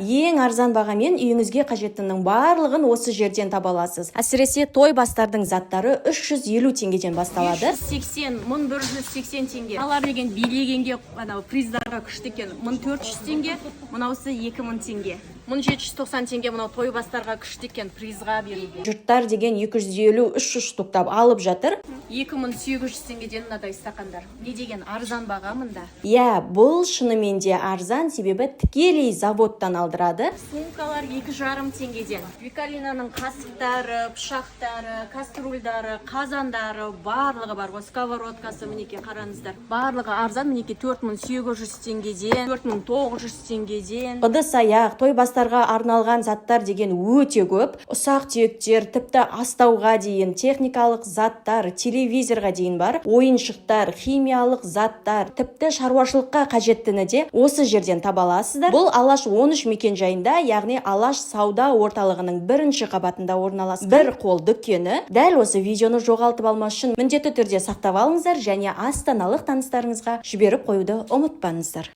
ең арзан бағамен үйіңізге қажеттінің барлығын осы жерден таба аласыз. Әсіресе той бастардың заттары 350 теңгеден басталады. 580, 1180 теңге. Алар деген билегенге приздарға күшті екен. 1400 теңге, мынаусы 2000 теңге. 1790 теңге мынау той бастарға күшті екен призға беруге. Жұрттар деген 250-300 штуктап алып жатыр. 2800 теңгеден мынадай стақандар. Не деген арзан баға мында? Иә, бұл шынымен де арзан, себебі тікелей заводтан алдырады. Сумкалар 2,5 теңгеден. Викалинаның қасықтары, пышақтары, каструльдары, қазандары барлығы бар. Сковородкасы мінеке қараңыздар. Барлығы арзан, мінеке 4800 теңгеден, 4900 теңгеден. Ыдыс аяқ, той бастарға арналған заттар деген өте көп. Ұсақ түйектер, тіпті астауға дейін, техникалық заттар, телевизорға дейін бар. Ойыншықтар, химиялық заттар, тіпті шаруашылыққа қажеттіні де осы жерден таба аласыздар. Бұл Алаш 13 мекенжайында, яғни Алаш сауда орталығының бірінші қабатында орналасқан бір қол дүкені. Дәл осы видеоны жоғалтып алмас үшін міндетті түрде сақтап алыңыздар және астаналық таныстарыңызға жіберіп қоюды ұмытпаңыздар.